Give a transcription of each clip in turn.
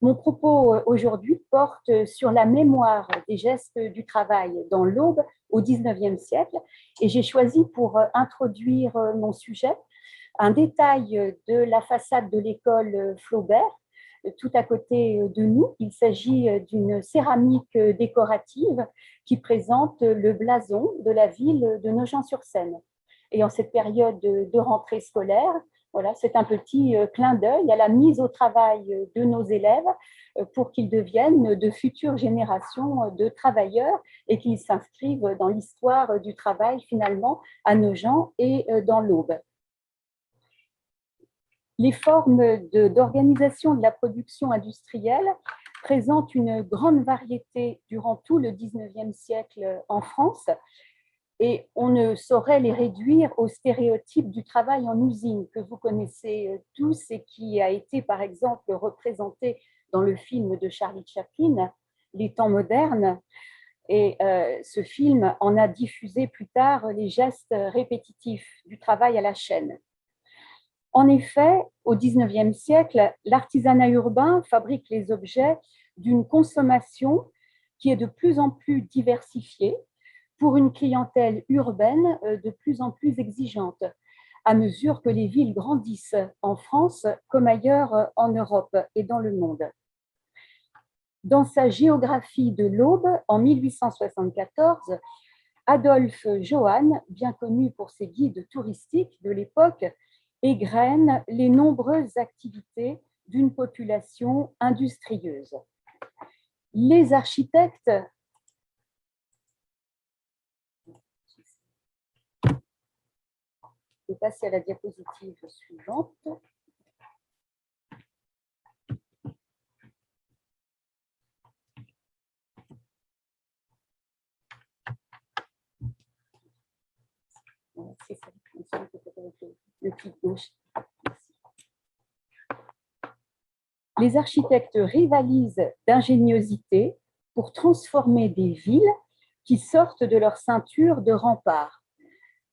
Mon propos aujourd'hui porte sur la mémoire des gestes du travail dans l'Aube au XIXe siècle et j'ai choisi pour introduire mon sujet un détail de la façade de l'école Flaubert, tout à côté de nous. Il s'agit d'une céramique décorative qui présente le blason de la ville de Nogent-sur-Seine. Et en cette période de rentrée scolaire, voilà, c'est un petit clin d'œil à la mise au travail de nos élèves pour qu'ils deviennent de futures générations de travailleurs et qu'ils s'inscrivent dans l'histoire du travail finalement à Nogent et dans l'Aube. Les formes d'organisation de la production industrielle présentent une grande variété durant tout le XIXe siècle en France et on ne saurait les réduire aux stéréotypes du travail en usine que vous connaissez tous et qui a été par exemple représenté dans le film de Charlie Chaplin, Les temps modernes. Et ce film en a diffusé plus tard les gestes répétitifs du travail à la chaîne. En effet, au XIXe siècle, l'artisanat urbain fabrique les objets d'une consommation qui est de plus en plus diversifiée pour une clientèle urbaine de plus en plus exigeante, à mesure que les villes grandissent en France comme ailleurs en Europe et dans le monde. Dans sa géographie de l'Aube, en 1874, Adolphe Johann, bien connu pour ses guides touristiques de l'époque, égrène les nombreuses activités d'une population industrieuse. Les architectes je vais passer à la diapositive suivante. C'est ça, le clic gauche. Les architectes rivalisent d'ingéniosité pour transformer des villes qui sortent de leur ceinture de remparts.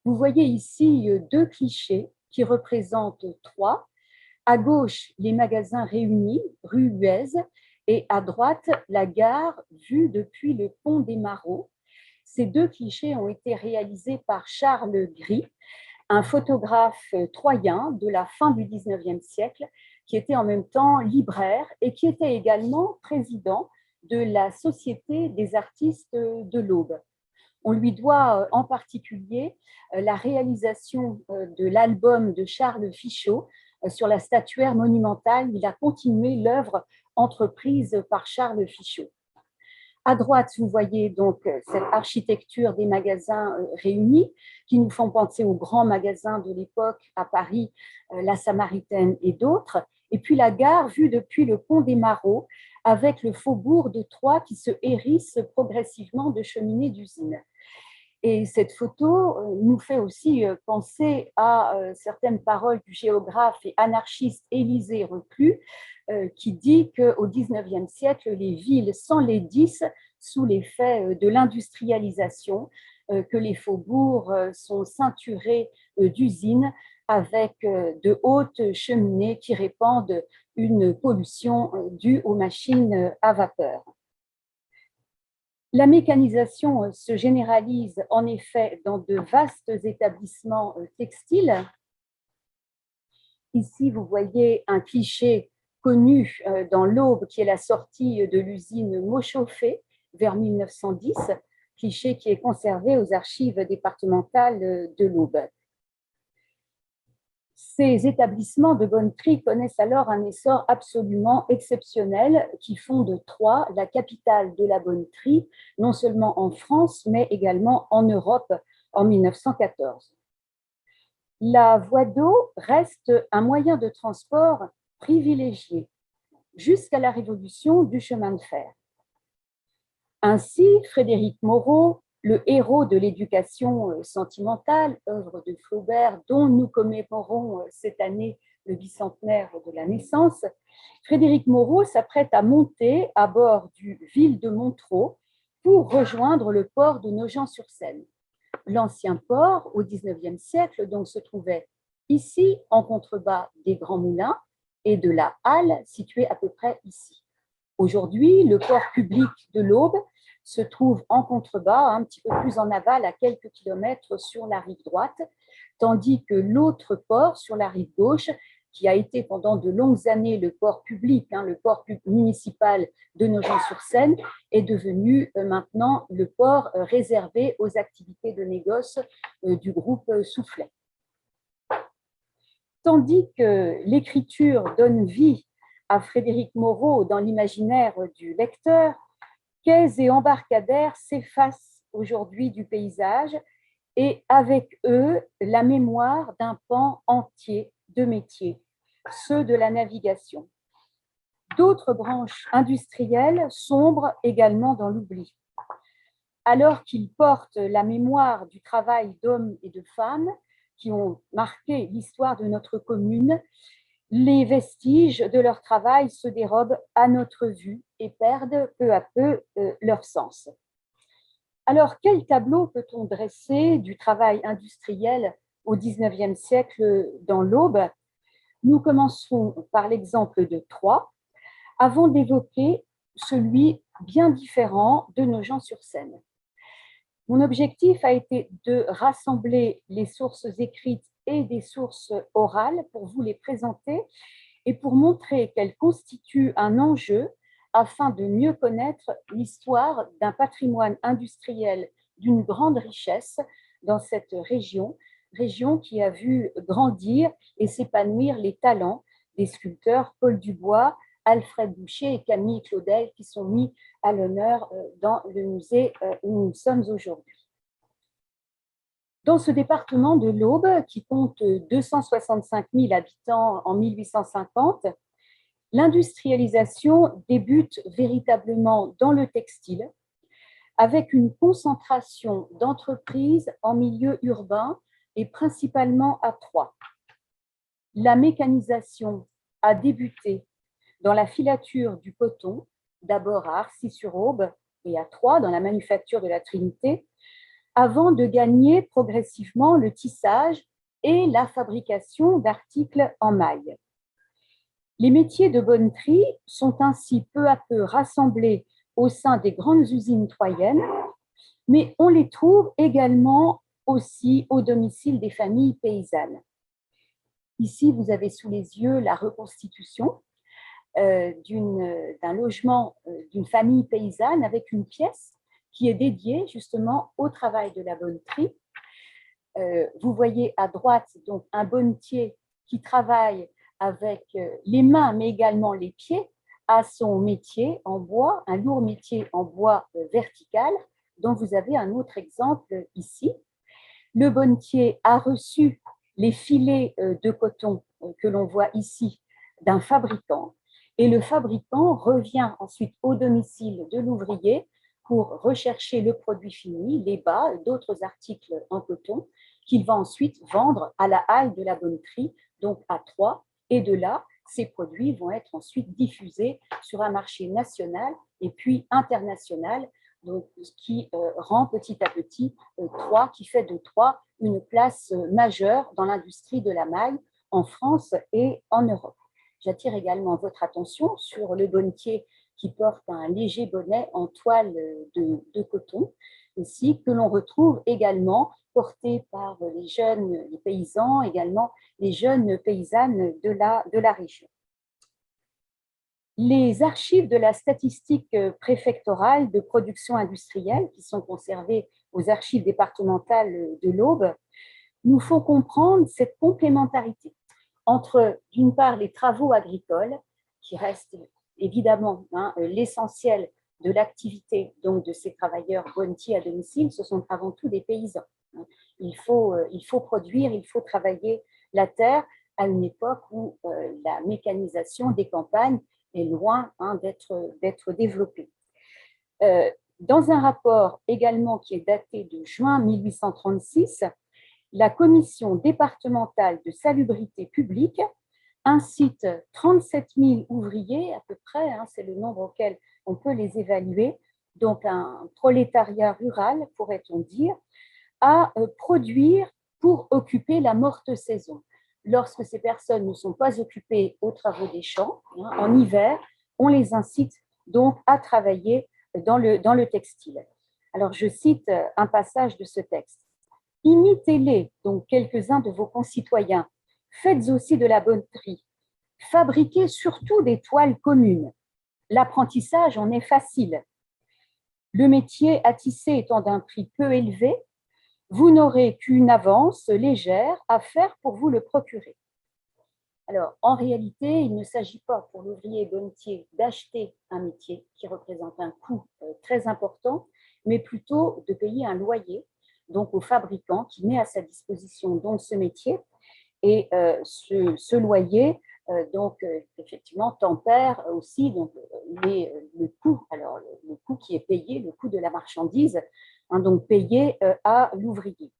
Vous voyez ici deux clichés qui représentent Troyes. À gauche, les magasins réunis, rue Huez, et à droite, la gare vue depuis le pont des Marauds. Ces deux clichés ont été réalisés par Charles Gris, un photographe troyen de la fin du XIXe siècle, qui était en même temps libraire et qui était également président de la Société des artistes de l'Aube. On lui doit en particulier la réalisation de l'album de Charles Fichot sur la statuaire monumentale. Il a continué l'œuvre entreprise par Charles Fichot. À droite, vous voyez donc cette architecture des magasins réunis qui nous font penser aux grands magasins de l'époque à Paris, la Samaritaine et d'autres. Et puis la gare vue depuis le pont des Marauds avec le faubourg de Troyes qui se hérisse progressivement de cheminées d'usines. Et cette photo nous fait aussi penser à certaines paroles du géographe et anarchiste Élisée Reclus, qui dit qu'au XIXe siècle, les villes s'enlaidissent sous l'effet de l'industrialisation, que les faubourgs sont ceinturés d'usines avec de hautes cheminées qui répandent une pollution due aux machines à vapeur. La mécanisation se généralise en effet dans de vastes établissements textiles. Ici, vous voyez un cliché connu dans l'Aube, qui est la sortie de l'usine Mauchauffé vers 1910, cliché qui est conservé aux archives départementales de l'Aube. Ces établissements de bonneterie connaissent alors un essor absolument exceptionnel qui font de Troyes la capitale de la bonneterie, non seulement en France, mais également en Europe en 1914. La voie d'eau reste un moyen de transport privilégié jusqu'à la révolution du chemin de fer. Ainsi, Frédéric Moreau, le héros de l'éducation sentimentale, œuvre de Flaubert, dont nous commémorons cette année le bicentenaire de la naissance, Frédéric Moreau s'apprête à monter à bord du Ville de Montereau pour rejoindre le port de Nogent-sur-Seine. L'ancien port, au XIXe siècle, donc, se trouvait ici, en contrebas des Grands Moulins et de la halle située à peu près ici. Aujourd'hui, le port public de l'Aube se trouve en contrebas, un petit peu plus en aval, à quelques kilomètres sur la rive droite, tandis que l'autre port sur la rive gauche, qui a été pendant de longues années le port public, le port municipal de Nogent-sur-Seine, est devenu maintenant le port réservé aux activités de négoce du groupe Soufflet. Tandis que l'écriture donne vie à Frédéric Moreau dans l'imaginaire du lecteur, quais et embarcadères s'effacent aujourd'hui du paysage et avec eux la mémoire d'un pan entier de métiers, ceux de la navigation. D'autres branches industrielles sombrent également dans l'oubli. Alors qu'ils portent la mémoire du travail d'hommes et de femmes qui ont marqué l'histoire de notre commune, les vestiges de leur travail se dérobent à notre vue et perdent peu à peu leur sens. Alors, quel tableau peut-on dresser du travail industriel au XIXe siècle dans l'Aube? Nous commencerons par l'exemple de Troyes, avant d'évoquer celui bien différent de Nogent-sur-Seine. Mon objectif a été de rassembler les sources écrites et des sources orales pour vous les présenter et pour montrer qu'elles constituent un enjeu afin de mieux connaître l'histoire d'un patrimoine industriel d'une grande richesse dans cette région qui a vu grandir et s'épanouir les talents des sculpteurs Paul Dubois, Alfred Boucher et Camille Claudel qui sont mis à l'honneur dans le musée où nous sommes aujourd'hui. Dans ce département de l'Aube, qui compte 265 000 habitants en 1850, l'industrialisation débute véritablement dans le textile, avec une concentration d'entreprises en milieu urbain et principalement à Troyes. La mécanisation a débuté dans la filature du coton, d'abord à Arcis-sur-Aube et à Troyes, dans la manufacture de la Trinité, avant de gagner progressivement le tissage et la fabrication d'articles en maille. Les métiers de bonneterie sont ainsi peu à peu rassemblés au sein des grandes usines troyennes, mais on les trouve également aussi au domicile des familles paysannes. Ici, vous avez sous les yeux la reconstitution d'un logement d'une famille paysanne avec une pièce qui est dédiée justement au travail de la bonnetterie. Vous voyez à droite donc un bonnetier qui travaille avec les mains mais également les pieds à son métier en bois, un lourd métier en bois vertical, dont vous avez un autre exemple ici. Le bonnetier a reçu les filets de coton que l'on voit ici d'un fabricant et le fabricant revient ensuite au domicile de l'ouvrier pour rechercher le produit fini, les bas, d'autres articles en coton qu'il va ensuite vendre à la halle de la bonnetterie, donc à Troyes, et de là, ces produits vont être ensuite diffusés sur un marché national et puis international, donc, ce qui rend petit à petit Troyes, qui fait de Troyes une place majeure dans l'industrie de la maille en France et en Europe. J'attire également votre attention sur le bonnetier qui porte un léger bonnet en toile de coton, ici, que l'on retrouve également porté par les paysans, également les jeunes paysannes de la région. Les archives de la statistique préfectorale de production industrielle, qui sont conservées aux archives départementales de l'Aube, nous font comprendre cette complémentarité entre, d'une part, les travaux agricoles, qui restent évidemment l'essentiel de l'activité donc de ces travailleurs bonnetiers à domicile, ce sont avant tout des paysans. Il faut produire, il faut travailler la terre à une époque où la mécanisation des campagnes est loin d'être développée. Dans un rapport également qui est daté de juin 1836, la commission départementale de salubrité publique incite 37 000 ouvriers, à peu près, c'est le nombre auquel on peut les évaluer, donc un prolétariat rural, pourrait-on dire, à produire pour occuper la morte saison. Lorsque ces personnes ne sont pas occupées aux travaux des champs, en hiver, on les incite donc à travailler dans le textile. Alors, je cite un passage de ce texte. Imitez-les, donc quelques-uns de vos concitoyens. Faites aussi de la bonneterie. Fabriquez surtout des toiles communes. L'apprentissage en est facile. Le métier à tisser étant d'un prix peu élevé, vous n'aurez qu'une avance légère à faire pour vous le procurer. Alors, en réalité, il ne s'agit pas pour l'ouvrier bonnetier d'acheter un métier qui représente un coût très important, mais plutôt de payer un loyer, donc au fabricant qui met à sa disposition donc ce métier. Et ce loyer, effectivement, tempère aussi donc, le coût, alors le coût qui est payé, le coût de la marchandise, hein, donc payé à l'ouvrier.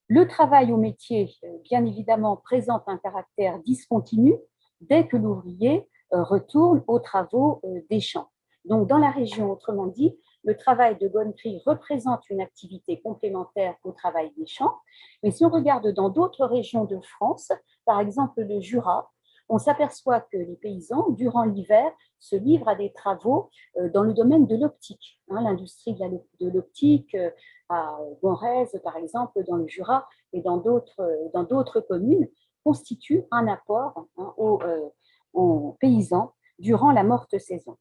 Le travail au métier, bien évidemment, présente un caractère discontinu dès que l'ouvrier retourne aux travaux des champs. Donc, dans la région, autrement dit, le travail de bonneterie représente une activité complémentaire au travail des champs. Mais si on regarde dans d'autres régions de France, par exemple le Jura, on s'aperçoit que les paysans, durant l'hiver, se livrent à des travaux dans le domaine de l'optique, hein, l'industrie de l'optique, à Gonrez, par exemple, dans le Jura et dans d'autres communes, constitue un apport hein, aux paysans durant la morte saison.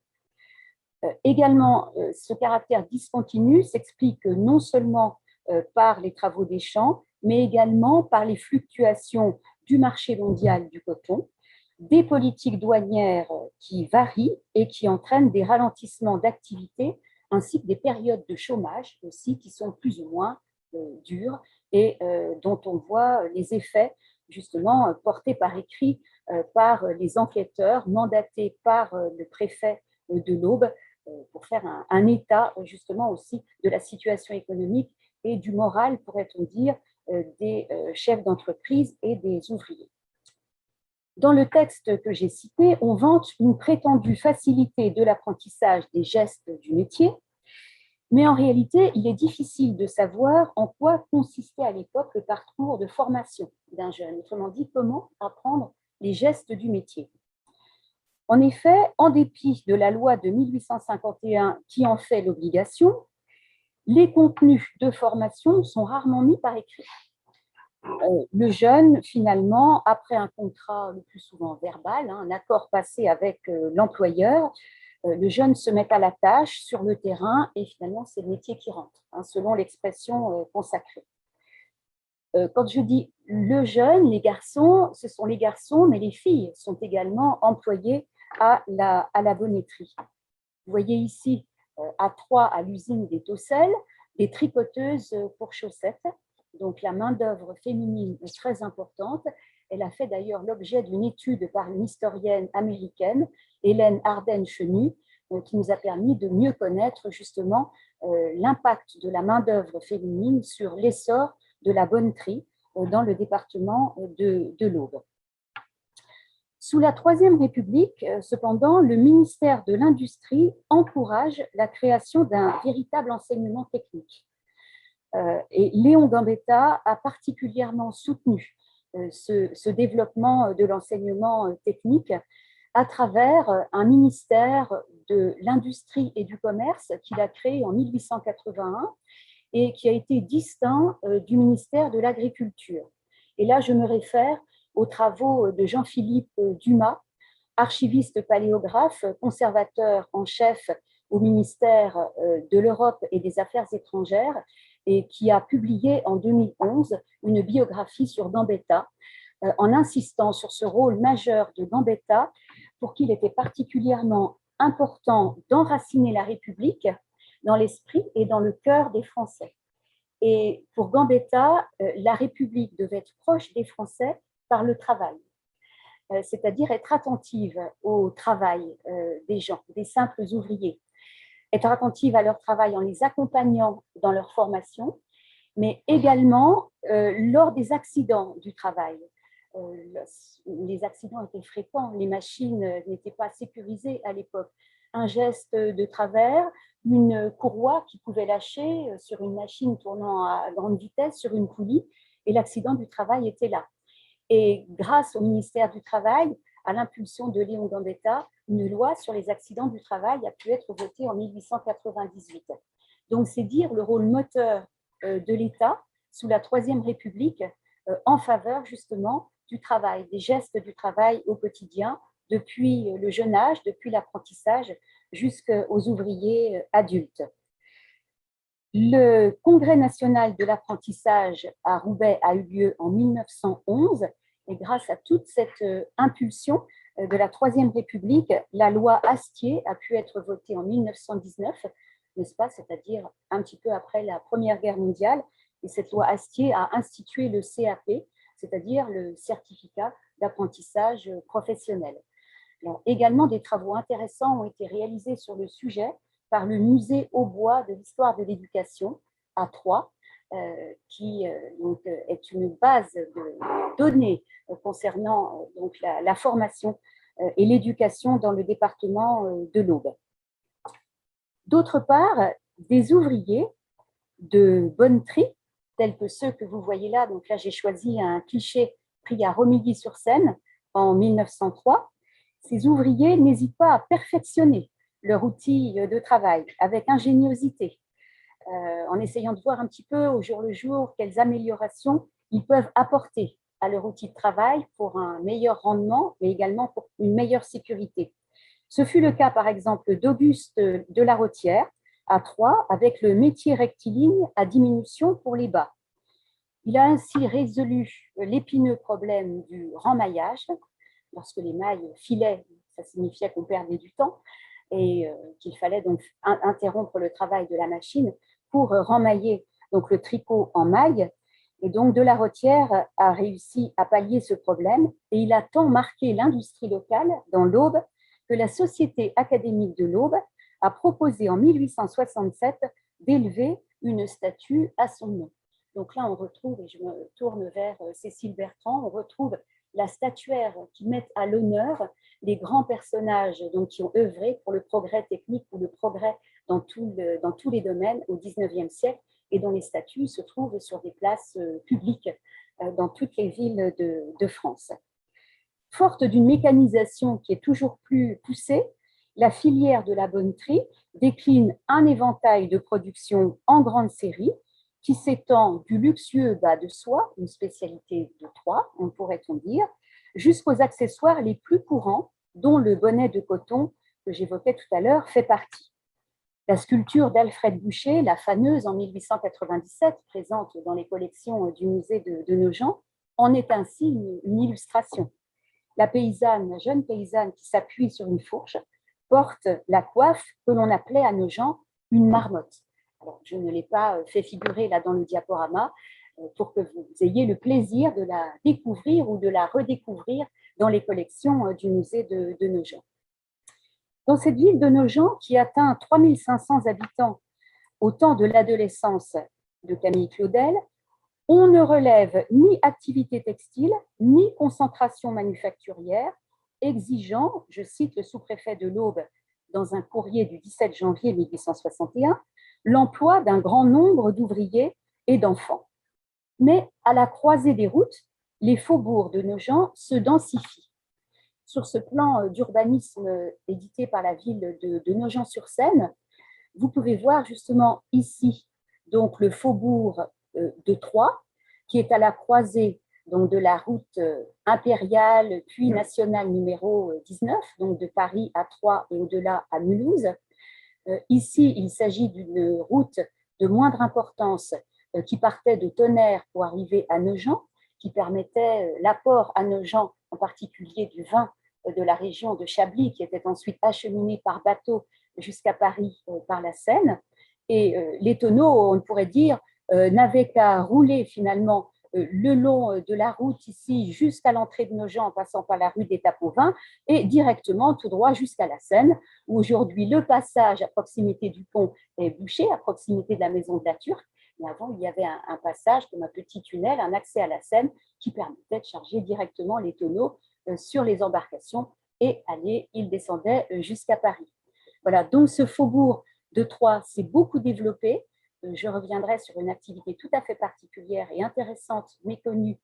Également, ce caractère discontinu s'explique non seulement par les travaux des champs, mais également par les fluctuations du marché mondial du coton, des politiques douanières qui varient et qui entraînent des ralentissements d'activité, ainsi que des périodes de chômage aussi qui sont plus ou moins dures et dont on voit les effets justement portés par écrit par les enquêteurs mandatés par le préfet de l'Aube pour faire un état justement aussi de la situation économique et du moral, pourrait-on dire, des chefs d'entreprise et des ouvriers. Dans le texte que j'ai cité, on vante une prétendue facilité de l'apprentissage des gestes du métier, mais en réalité, il est difficile de savoir en quoi consistait à l'époque le parcours de formation d'un jeune, autrement dit, comment apprendre les gestes du métier. En effet, en dépit de la loi de 1851 qui en fait l'obligation, les contenus de formation sont rarement mis par écrit. Le jeune, finalement, après un contrat le plus souvent verbal, un accord passé avec l'employeur, le jeune se met à la tâche sur le terrain et finalement, c'est le métier qui rentre, selon l'expression consacrée. Quand je dis le jeune, les garçons, ce sont les garçons, mais les filles sont également employées à la bonneterie. Vous voyez ici à Troyes, à l'usine des Taucelles, des tricoteuses pour chaussettes. Donc la main-d'œuvre féminine est très importante. Elle a fait d'ailleurs l'objet d'une étude par une historienne américaine, Hélène Arden-Chenu, qui nous a permis de mieux connaître justement l'impact de la main-d'œuvre féminine sur l'essor de la bonneterie dans le département de l'Aube. Sous la Troisième République, cependant, le ministère de l'Industrie encourage la création d'un véritable enseignement technique. Et Léon Gambetta a particulièrement soutenu ce développement de l'enseignement technique à travers un ministère de l'Industrie et du Commerce qu'il a créé en 1881 et qui a été distinct du ministère de l'Agriculture. Et là, je me réfère aux travaux de Jean-Philippe Dumas, archiviste paléographe, conservateur en chef au ministère de l'Europe et des Affaires étrangères, et qui a publié en 2011 une biographie sur Gambetta, en insistant sur ce rôle majeur de Gambetta, pour qu'il était particulièrement important d'enraciner la République dans l'esprit et dans le cœur des Français. Et pour Gambetta, la République devait être proche des Français par le travail, c'est-à-dire être attentive au travail des gens, des simples ouvriers, être attentive à leur travail en les accompagnant dans leur formation, mais également lors des accidents du travail. Les accidents étaient fréquents, les machines n'étaient pas sécurisées à l'époque. Un geste de travers, une courroie qui pouvait lâcher sur une machine tournant à grande vitesse, sur une poulie, et l'accident du travail était là. Et grâce au ministère du Travail, à l'impulsion de Léon Gambetta, une loi sur les accidents du travail a pu être votée en 1898. Donc, c'est dire le rôle moteur de l'État sous la Troisième République en faveur justement du travail, des gestes du travail au quotidien, depuis le jeune âge, depuis l'apprentissage jusqu'aux ouvriers adultes. Le Congrès national de l'apprentissage à Roubaix a eu lieu en 1911 et grâce à toute cette impulsion de la Troisième République, la loi Astier a pu être votée en 1919, n'est-ce pas, c'est-à-dire un petit peu après la Première Guerre mondiale. Et cette loi Astier a institué le CAP, c'est-à-dire le certificat d'apprentissage professionnel. Alors, également, des travaux intéressants ont été réalisés sur le sujet par le musée Aubois de l'histoire de l'éducation à Troyes, qui donc, est une base de données concernant donc, la formation et l'éducation dans le département de l'Aube. D'autre part, des ouvriers de bonne tri, tels que ceux que vous voyez là, donc là j'ai choisi un cliché pris à Romilly-sur-Seine en 1903, ces ouvriers n'hésitent pas à perfectionner leur outil de travail avec ingéniosité, en essayant de voir un petit peu au jour le jour quelles améliorations ils peuvent apporter à leur outil de travail pour un meilleur rendement, mais également pour une meilleure sécurité. Ce fut le cas, par exemple, d'Auguste de la Rottière à Troyes, avec le métier rectiligne à diminution pour les bas. Il a ainsi résolu l'épineux problème du remmaillage. Lorsque les mailles filaient, ça signifiait qu'on perdait du temps et qu'il fallait donc interrompre le travail de la machine pour remmailler donc le tricot en maille. Et donc, de la Rottière a réussi à pallier ce problème et il a tant marqué l'industrie locale dans l'Aube que la Société académique de l'Aube a proposé en 1867 d'élever une statue à son nom. Donc là, on retrouve, et je me tourne vers Cécile Bertrand, on retrouve la statuaire qui met à l'honneur les grands personnages donc, qui ont œuvré pour le progrès technique ou le progrès dans tous les domaines au XIXe siècle et dont les statues se trouvent sur des places publiques dans toutes les villes de France. Forte d'une mécanisation qui est toujours plus poussée, la filière de la bonneterie décline un éventail de production en grande série qui s'étend du luxueux bas de soie, une spécialité de Troyes, on pourrait-on dire, jusqu'aux accessoires les plus courants, dont le bonnet de coton que j'évoquais tout à l'heure fait partie. La sculpture d'Alfred Boucher, la faneuse en 1897, présente dans les collections du musée de Nogent, en est ainsi une illustration. La paysanne, la jeune paysanne qui s'appuie sur une fourche, porte la coiffe que l'on appelait à Nogent une marmotte. Alors, je ne l'ai pas fait figurer là dans le diaporama pour que vous ayez le plaisir de la découvrir ou de la redécouvrir dans les collections du musée de Nogent. Dans cette ville de Nogent, qui atteint 3500 habitants au temps de l'adolescence de Camille Claudel, on ne relève ni activité textile, ni concentration manufacturière, exigeant, je cite le sous-préfet de l'Aube dans un courrier du 17 janvier 1861, l'emploi d'un grand nombre d'ouvriers et d'enfants. Mais à la croisée des routes, les faubourgs de Nogent se densifient. Sur ce plan d'urbanisme édité par la ville de Nogent-sur-Seine, vous pouvez voir justement ici donc le faubourg de Troyes, qui est à la croisée donc, de la route impériale puis nationale numéro 19, donc de Paris à Troyes et au-delà à Mulhouse. Ici, il s'agit d'une route de moindre importance qui partait de Tonnerre pour arriver à Nogent, qui permettait l'apport à Nogent, en particulier du vin de la région de Chablis, qui était ensuite acheminé par bateau jusqu'à Paris par la Seine. Et les tonneaux, on pourrait dire, n'avaient qu'à rouler finalement le long de la route ici jusqu'à l'entrée de Nogent en passant par la rue des Tapeauvins et directement tout droit jusqu'à la Seine, où aujourd'hui le passage à proximité du pont est bouché, à proximité de la maison de la Turque. Mais avant, il y avait un passage comme un petit tunnel, un accès à la Seine qui permettait de charger directement les tonneaux sur les embarcations et ils descendaient jusqu'à Paris. Voilà, donc ce faubourg de Troyes s'est beaucoup développé. Je reviendrai sur une activité tout à fait particulière et intéressante, méconnue,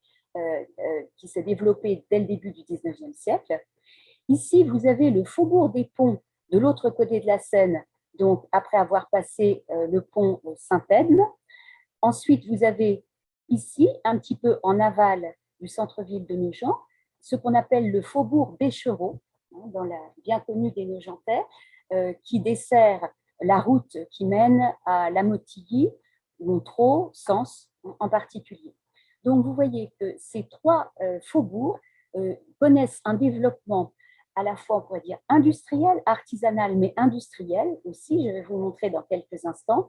qui s'est développée dès le début du 19e siècle. Ici, vous avez le faubourg des Ponts de l'autre côté de la Seine, donc après avoir passé le pont Saint-Edme. Ensuite, vous avez ici, un petit peu en aval du centre-ville de Nogent, ce qu'on appelle le faubourg Béchereau, dans la bien connue des Nogentais, qui dessert la route qui mène à La Motilly, Montreux, Sens en particulier. Donc, vous voyez que ces trois faubourgs connaissent un développement à la fois, on pourrait dire, industriel, artisanal, mais industriel aussi, je vais vous montrer dans quelques instants,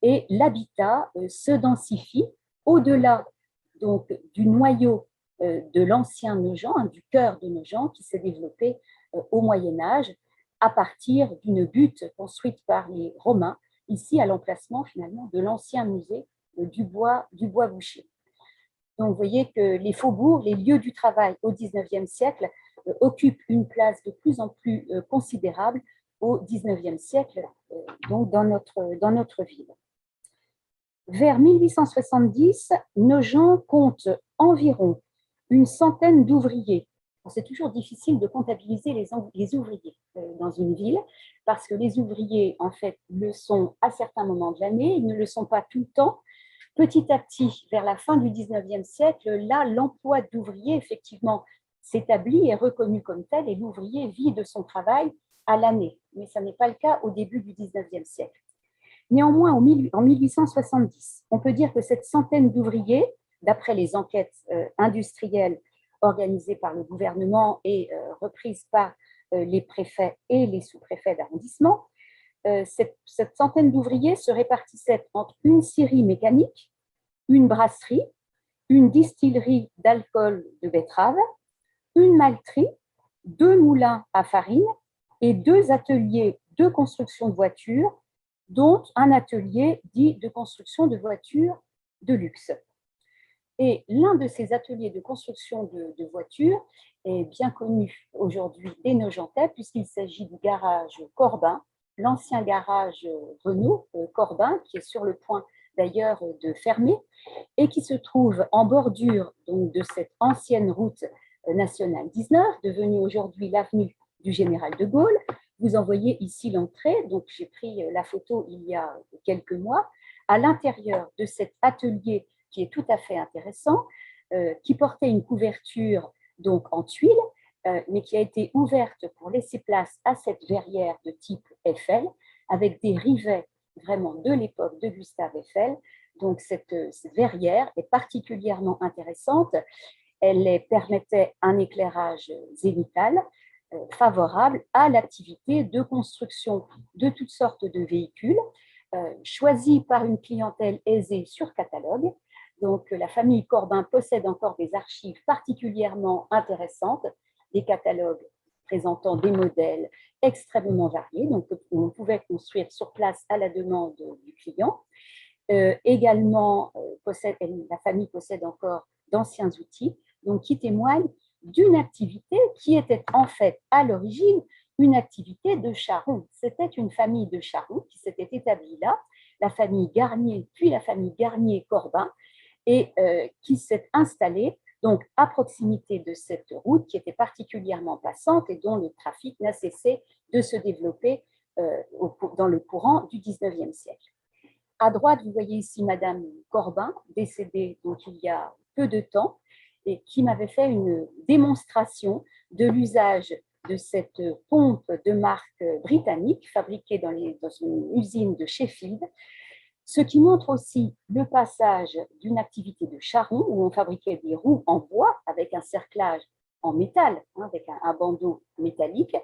et l'habitat se densifie au-delà donc du noyau de l'ancien Nogent, du cœur de Nogent qui s'est développé au Moyen Âge à partir d'une butte construite par les Romains, ici à l'emplacement finalement de l'ancien musée du bois boucher. Donc vous voyez que les faubourgs, les lieux du travail au XIXe siècle occupent une place de plus en plus considérable au XIXe siècle, donc dans notre ville. Vers 1870, Nogent compte environ une centaine d'ouvriers. C'est toujours difficile de comptabiliser les ouvriers dans une ville parce que les ouvriers, en fait, le sont à certains moments de l'année, ils ne le sont pas tout le temps. Petit à petit, vers la fin du XIXe siècle, là, l'emploi d'ouvrier, effectivement, s'établit et est reconnu comme tel et l'ouvrier vit de son travail à l'année. Mais ça n'est pas le cas au début du XIXe siècle. Néanmoins, en 1870, on peut dire que cette centaine d'ouvriers, d'après les enquêtes industrielles organisées par le gouvernement et reprises par les préfets et les sous-préfets d'arrondissement, cette centaine d'ouvriers se répartissait entre une scierie mécanique, une brasserie, une distillerie d'alcool de betterave, une malterie, 2 moulins à farine et 2 ateliers de construction de voitures, dont un atelier dit de construction de voitures de luxe. Et l'un de ces ateliers de construction de voitures est bien connu aujourd'hui des Nogentais, puisqu'il s'agit du garage Corbin, l'ancien garage Renault Corbin, qui est sur le point d'ailleurs de fermer, et qui se trouve en bordure donc, de cette ancienne route nationale 19, devenue aujourd'hui l'avenue du Général de Gaulle. Vous en voyez ici l'entrée, donc j'ai pris la photo il y a quelques mois. À l'intérieur de cet atelier qui est tout à fait intéressant, qui portait une couverture donc en tuiles, mais qui a été ouverte pour laisser place à cette verrière de type Eiffel, avec des rivets vraiment de l'époque de Gustave Eiffel. Donc cette verrière est particulièrement intéressante. Elle permettait un éclairage zénital favorable à l'activité de construction de toutes sortes de véhicules, choisis par une clientèle aisée sur catalogue. Donc, la famille Corbin possède encore des archives particulièrement intéressantes, des catalogues présentant des modèles extrêmement variés, donc on pouvait construire sur place à la demande du client. Également, la famille possède encore d'anciens outils, donc qui témoignent d'une activité qui était en fait à l'origine une activité de charron. C'était une famille de charron qui s'était établie là, la famille Garnier, puis la famille Garnier-Corbin, et qui s'est installée donc à proximité de cette route qui était particulièrement passante et dont le trafic n'a cessé de se développer dans le courant du XIXe siècle. À droite, vous voyez ici Madame Corbin, décédée donc il y a peu de temps, et qui m'avait fait une démonstration de l'usage de cette pompe de marque britannique fabriquée dans une usine de Sheffield, ce qui montre aussi le passage d'une activité de charron où on fabriquait des roues en bois avec un cerclage en métal, avec un bandeau métallique.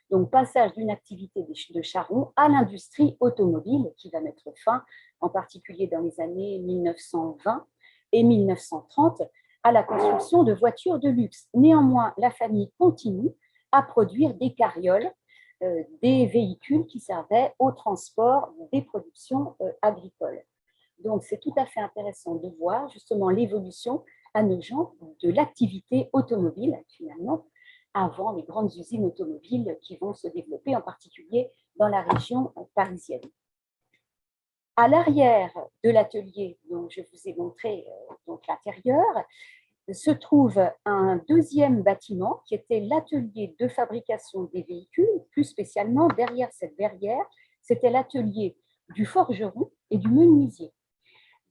Donc, passage d'une activité de charron à l'industrie automobile qui va mettre fin, en particulier dans les années 1920 et 1930, à la construction de voitures de luxe. Néanmoins, la famille continue à produire des carrioles, des véhicules qui servaient au transport des productions agricoles. Donc, c'est tout à fait intéressant de voir justement l'évolution à Nogent de l'activité automobile, finalement, avant les grandes usines automobiles qui vont se développer, en particulier dans la région parisienne. À l'arrière de l'atelier dont je vous ai montré donc l'intérieur, se trouve un deuxième bâtiment qui était l'atelier de fabrication des véhicules, plus spécialement derrière cette verrière, c'était l'atelier du forgeron et du menuisier.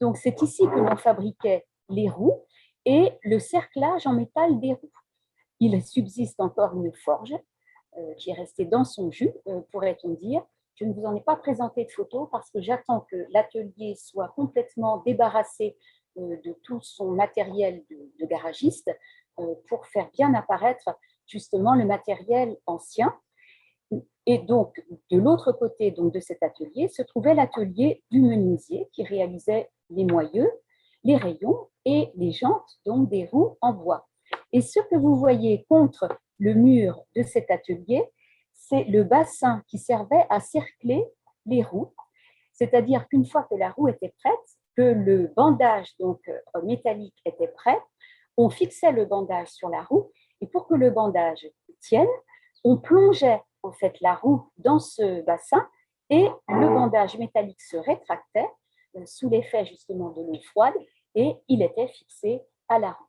Donc c'est ici que l'on fabriquait les roues et le cerclage en métal des roues. Il subsiste encore une forge qui est restée dans son jus, pourrait-on dire. Je ne vous en ai pas présenté de photos parce que j'attends que l'atelier soit complètement débarrassé de tout son matériel de garagiste pour faire bien apparaître justement le matériel ancien. Et donc, de l'autre côté donc, de cet atelier se trouvait l'atelier du menuisier qui réalisait les moyeux, les rayons et les jantes, donc des roues en bois. Et ce que vous voyez contre le mur de cet atelier, c'est le bassin qui servait à cercler les roues, c'est-à-dire qu'une fois que la roue était prête, que le bandage donc métallique était prêt, on fixait le bandage sur la roue et pour que le bandage tienne, on plongeait en fait la roue dans ce bassin et le bandage métallique se rétractait sous l'effet justement de l'eau froide et il était fixé à la roue.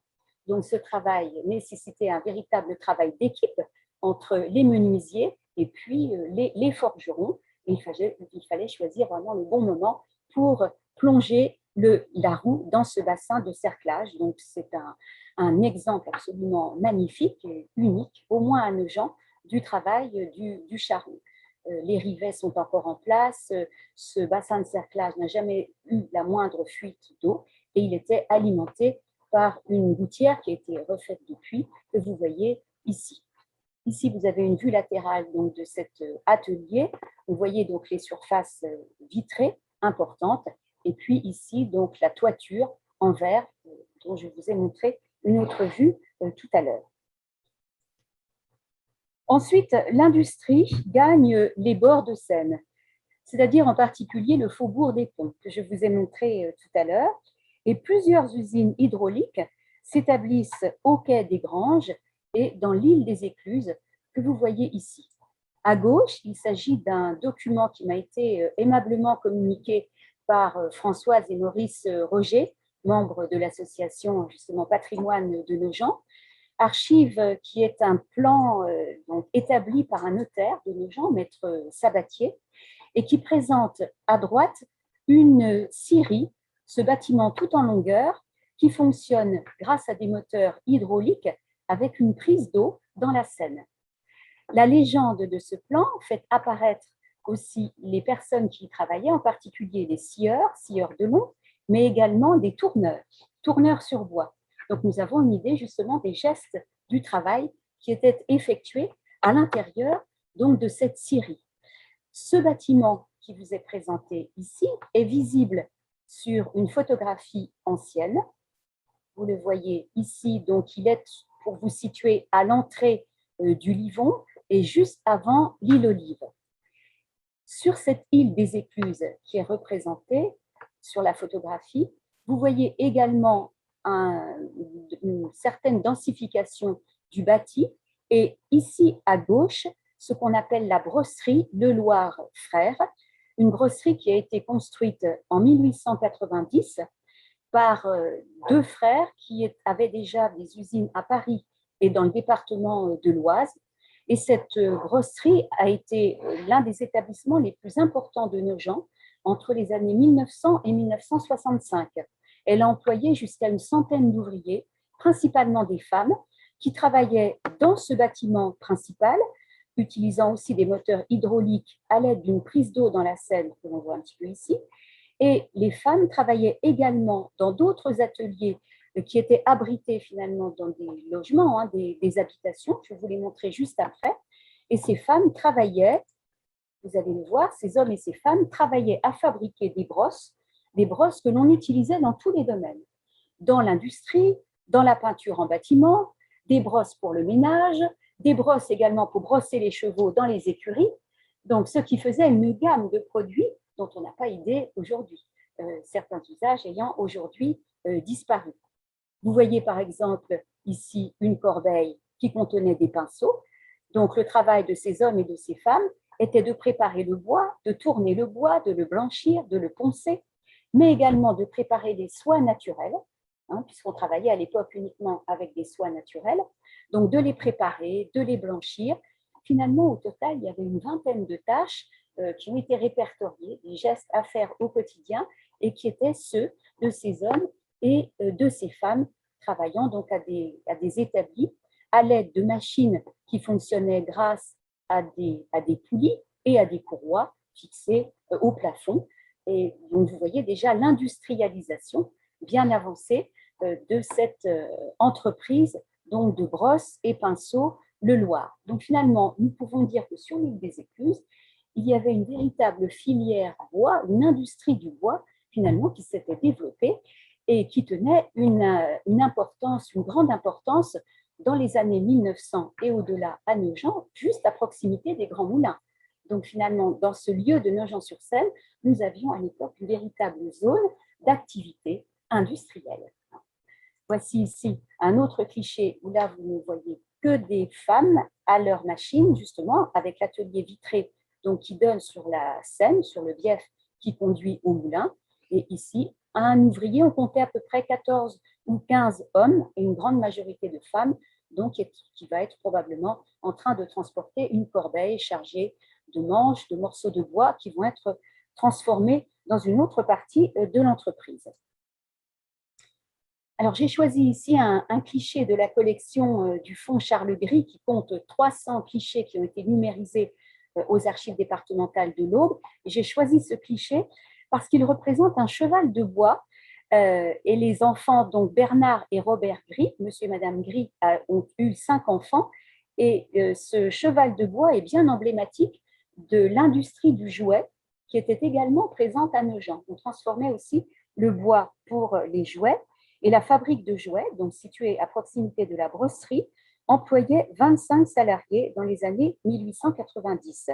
Donc ce travail nécessitait un véritable travail d'équipe entre les menuisiers et puis les forgerons. Et il fallait choisir vraiment le bon moment pour plonger la roue dans ce bassin de cerclage. Donc c'est un exemple absolument magnifique et unique, au moins à Nogent, du travail du charron. Les rivets sont encore en place, ce bassin de cerclage n'a jamais eu la moindre fuite d'eau et il était alimenté par une gouttière qui a été refaite depuis, que vous voyez ici. Ici, vous avez une vue latérale donc, de cet atelier. Vous voyez donc les surfaces vitrées importantes. Et puis ici, donc la toiture en verre, dont je vous ai montré une autre vue tout à l'heure. Ensuite, l'industrie gagne les bords de Seine, c'est-à-dire en particulier le faubourg des Ponts, que je vous ai montré tout à l'heure. Et plusieurs usines hydrauliques s'établissent au quai des Granges et dans l'île des Écluses, que vous voyez ici. À gauche, il s'agit d'un document qui m'a été aimablement communiqué par Françoise et Maurice Roger, membres de l'association justement Patrimoine de Nogent. Archive qui est un plan donc, établi par un notaire de Nogent, maître Sabatier, et qui présente à droite une scierie, ce bâtiment tout en longueur, qui fonctionne grâce à des moteurs hydrauliques avec une prise d'eau dans la Seine. La légende de ce plan fait apparaître aussi les personnes qui y travaillaient, en particulier les scieurs de long, mais également des tourneurs sur bois. Donc nous avons une idée justement des gestes du travail qui étaient effectués à l'intérieur donc de cette scierie. Ce bâtiment qui vous est présenté ici est visible sur une photographie ancienne. Vous le voyez ici, donc il est, pour vous situer, à l'entrée du Livon et juste avant l'île Olive. Sur cette île des Écluses qui est représentée sur la photographie, vous voyez également une certaine densification du bâti et ici à gauche, ce qu'on appelle la brosserie Le Loir Frères, une brosserie qui a été construite en 1890 par deux frères qui avaient déjà des usines à Paris et dans le département de l'Oise. Et cette brosserie a été l'un des établissements les plus importants de Nogent entre les années 1900 et 1965. Elle a employé jusqu'à une centaine d'ouvriers, principalement des femmes, qui travaillaient dans ce bâtiment principal, utilisant aussi des moteurs hydrauliques à l'aide d'une prise d'eau dans la Seine, que l'on voit un petit peu ici. Et les femmes travaillaient également dans d'autres ateliers qui étaient abrités finalement dans des logements, hein, des habitations. Je vais vous les montrer juste après. Et ces femmes travaillaient, vous allez le voir, ces hommes et ces femmes travaillaient à fabriquer des brosses que l'on utilisait dans tous les domaines, dans l'industrie, dans la peinture en bâtiment, des brosses pour le ménage, des brosses également pour brosser les chevaux dans les écuries. Donc, ce qui faisait une gamme de produits dont on n'a pas idée aujourd'hui, certains usages ayant aujourd'hui disparu. Vous voyez par exemple ici une corbeille qui contenait des pinceaux. Donc, le travail de ces hommes et de ces femmes était de préparer le bois, de tourner le bois, de le blanchir, de le poncer, mais également de préparer des soies naturelles puisqu'on travaillait à l'époque uniquement avec des soies naturelles, donc de les préparer, de les blanchir. Finalement, au total, il y avait une vingtaine de tâches qui ont été répertoriées, des gestes à faire au quotidien et qui étaient ceux de ces hommes et de ces femmes travaillant donc à des établis à l'aide de machines qui fonctionnaient grâce à des poulies et à des courroies fixées au plafond. Et donc, vous voyez déjà l'industrialisation bien avancée de cette entreprise donc de brosse et pinceau le Loir. Donc, finalement, nous pouvons dire que sur l'île des Écluses, il y avait une véritable filière bois, une industrie du bois, finalement, qui s'était développée et qui tenait une importance, une grande importance dans les années 1900 et au-delà à Nogent, juste à proximité des grands moulins. Donc finalement, dans ce lieu de Nogent-sur-Seine, nous avions à l'époque une véritable zone d'activité industrielle. Voici ici un autre cliché où là, vous ne voyez que des femmes à leur machine, justement, avec l'atelier vitré donc, qui donne sur la Seine, sur le bief qui conduit au moulin. Et ici, un ouvrier, on comptait à peu près 14 ou 15 hommes et une grande majorité de femmes, donc qui va être probablement en train de transporter une corbeille chargée de manches, de morceaux de bois qui vont être transformés dans une autre partie de l'entreprise. Alors, j'ai choisi ici un cliché de la collection du fonds Charles Gris qui compte 300 clichés qui ont été numérisés aux archives départementales de l'Aube. J'ai choisi ce cliché parce qu'il représente un cheval de bois et les enfants, donc Bernard et Robert Gris, monsieur et madame Gris ont eu 5 enfants et ce cheval de bois est bien emblématique de l'industrie du jouet qui était également présente à Nogent. On transformait aussi le bois pour les jouets. Et la fabrique de jouets, donc située à proximité de la brosserie, employait 25 salariés dans les années 1890.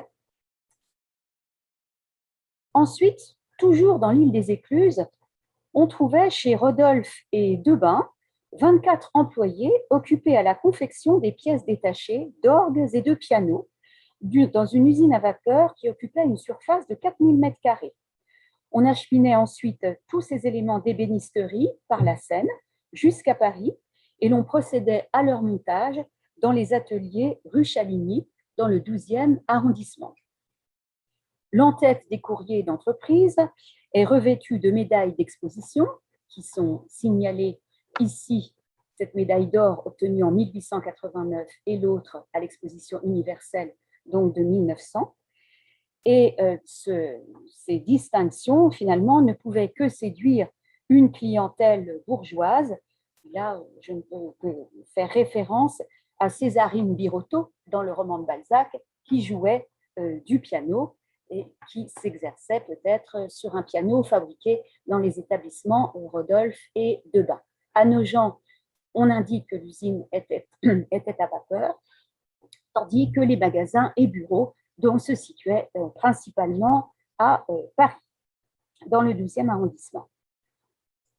Ensuite, toujours dans l'île des Écluses, on trouvait chez Rodolphe et Debain 24 employés occupés à la confection des pièces détachées d'orgues et de pianos dans une usine à vapeur qui occupait une surface de 4000 m². On acheminait ensuite tous ces éléments d'ébénisterie par la Seine jusqu'à Paris et l'on procédait à leur montage dans les ateliers rue Chaligny, dans le 12e arrondissement. L'entête des courriers d'entreprise est revêtue de médailles d'exposition qui sont signalées ici, cette médaille d'or obtenue en 1889 et l'autre à l'exposition universelle donc de 1900. Et ces distinctions, finalement, ne pouvaient que séduire une clientèle bourgeoise. Là, je ne peux que faire référence à Césarine Birotteau dans le roman de Balzac, qui jouait du piano et qui s'exerçait peut-être sur un piano fabriqué dans les établissements Rodolphe et Debain. À Nogent, on indique que l'usine était à vapeur, tandis que les magasins et bureaux dont se situait principalement à Paris, dans le 12e arrondissement.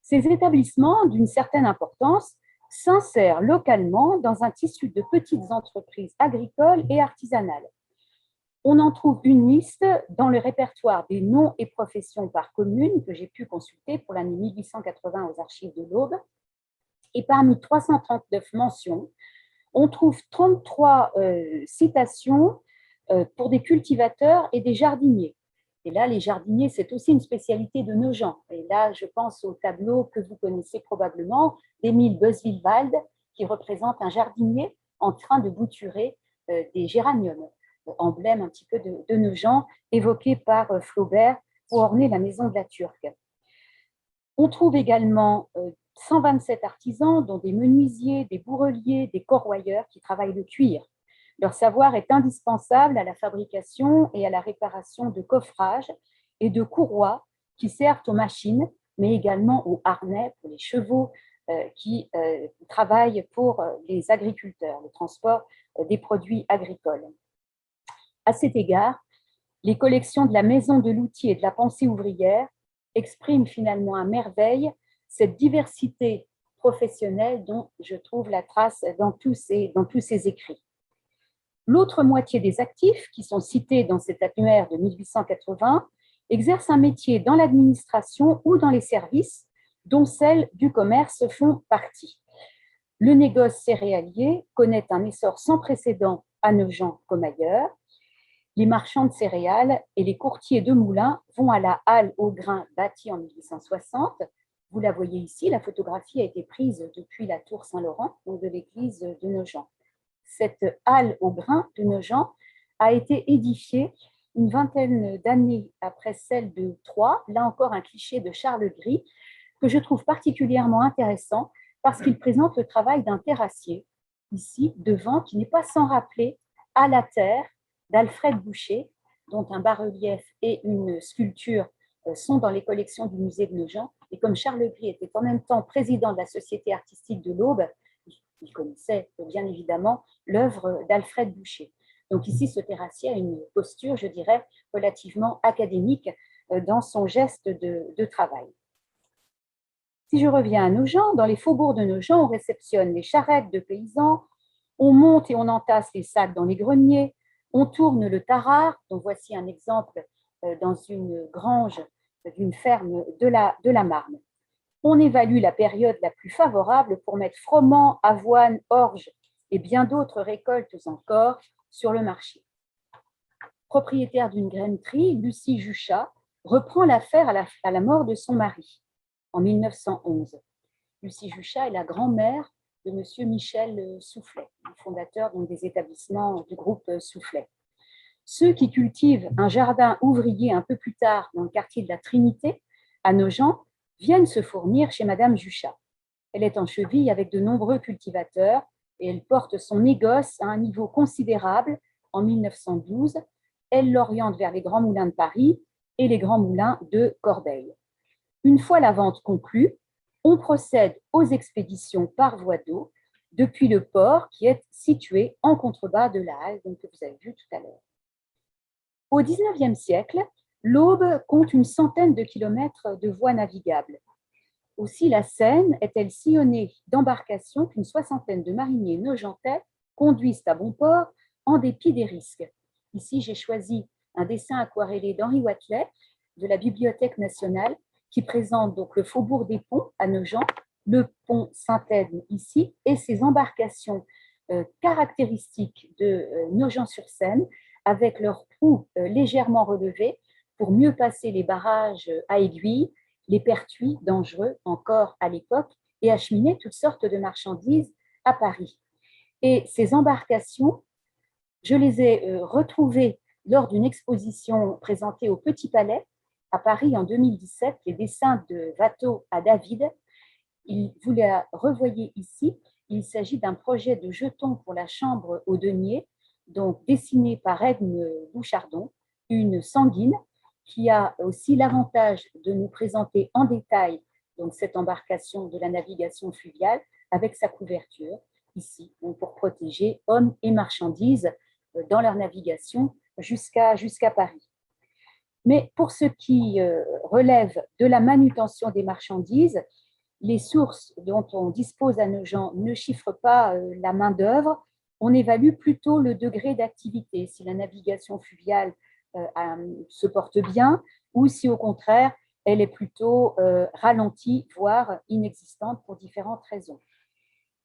Ces établissements, d'une certaine importance, s'insèrent localement dans un tissu de petites entreprises agricoles et artisanales. On en trouve une liste dans le répertoire des noms et professions par commune que j'ai pu consulter pour l'année 1880 aux archives de l'Aube. Et parmi 339 mentions, on trouve 33 citations pour des cultivateurs et des jardiniers. Et là, les jardiniers, c'est aussi une spécialité de Nogent. Et là, je pense au tableau que vous connaissez probablement d'Émile Boswillwald, qui représente un jardinier en train de bouturer des géraniums, emblème un petit peu de Nogent, évoqué par Flaubert pour orner la maison de la Turque. On trouve également 127 artisans, dont des menuisiers, des bourreliers, des corroyeurs qui travaillent le cuir. Leur savoir est indispensable à la fabrication et à la réparation de coffrages et de courroies qui servent aux machines, mais également aux harnais pour les chevaux qui travaillent pour les agriculteurs, le transport des produits agricoles. À cet égard, les collections de la Maison de l'Outil et de la Pensée ouvrière expriment finalement à merveille cette diversité professionnelle dont je trouve la trace dans tous ces écrits. L'autre moitié des actifs, qui sont cités dans cet annuaire de 1880, exercent un métier dans l'administration ou dans les services, dont celles du commerce font partie. Le négoce céréalier connaît un essor sans précédent à Nogent comme ailleurs. Les marchands de céréales et les courtiers de moulins vont à la halle au grain bâtie en 1860. Vous la voyez ici, la photographie a été prise depuis la tour Saint-Laurent, donc de l'église de Nogent. Cette halle au grain de Nogent a été édifiée une vingtaine d'années après celle de Troyes, là encore un cliché de Charles Gris, que je trouve particulièrement intéressant parce qu'il présente le travail d'un terrassier, ici, devant, qui n'est pas sans rappeler À la terre d'Alfred Boucher, dont un bas-relief et une sculpture sont dans les collections du musée de Nogent. Et comme Charles Gris était en même temps président de la Société artistique de l'Aube, il connaissait bien évidemment l'œuvre d'Alfred Boucher. Donc ici, ce terrassier a une posture, je dirais, relativement académique dans son geste de travail. Si je reviens à Nogent, dans les faubourgs de Nogent, on réceptionne les charrettes de paysans, on monte et on entasse les sacs dans les greniers, on tourne le tarare, dont voici un exemple dans une grange d'une ferme de la Marne. On évalue la période la plus favorable pour mettre froment, avoine, orge et bien d'autres récoltes encore sur le marché. Propriétaire d'une grainerie, Lucie Juchat reprend l'affaire à la mort de son mari en 1911. Lucie Juchat est la grand-mère de M. Michel Soufflet, fondateur des établissements du groupe Soufflet. Ceux qui cultivent un jardin ouvrier un peu plus tard dans le quartier de la Trinité, à Nogent, viennent se fournir chez Madame Juchat. Elle est en cheville avec de nombreux cultivateurs et elle porte son négoce à un niveau considérable en 1912. Elle l'oriente vers les grands moulins de Paris et les grands moulins de Corbeil. Une fois la vente conclue, on procède aux expéditions par voie d'eau depuis le port qui est situé en contrebas de la halle, donc que vous avez vu tout à l'heure. Au XIXe siècle, l'Aube compte une centaine de kilomètres de voies navigables. Aussi, la Seine est-elle sillonnée d'embarcations qu'une soixantaine de mariniers nogentais conduisent à bon port en dépit des risques. Ici, j'ai choisi un dessin aquarellé d'Henri Wathelet de la Bibliothèque nationale qui présente donc le faubourg des Ponts à Nogent, le pont Saint-Edme ici, et ses embarcations caractéristiques de Nogent-sur-Seine, avec leurs proues légèrement relevées pour mieux passer les barrages à aiguilles, les pertuis dangereux encore à l'époque, et acheminer toutes sortes de marchandises à Paris. Et ces embarcations, je les ai retrouvées lors d'une exposition présentée au Petit Palais à Paris en 2017, les dessins de Watteau à David. Vous les revoyez ici. Il s'agit d'un projet de jeton pour la chambre au denier, donc dessiné par Edme Bouchardon, une sanguine qui a aussi l'avantage de nous présenter en détail donc, cette embarcation de la navigation fluviale avec sa couverture ici, donc, pour protéger hommes et marchandises dans leur navigation jusqu'à Paris. Mais pour ce qui relève de la manutention des marchandises, les sources dont on dispose à Nogent ne chiffrent pas la main-d'œuvre, on évalue plutôt le degré d'activité, si la navigation fluviale se porte bien ou si au contraire elle est plutôt ralentie, voire inexistante pour différentes raisons.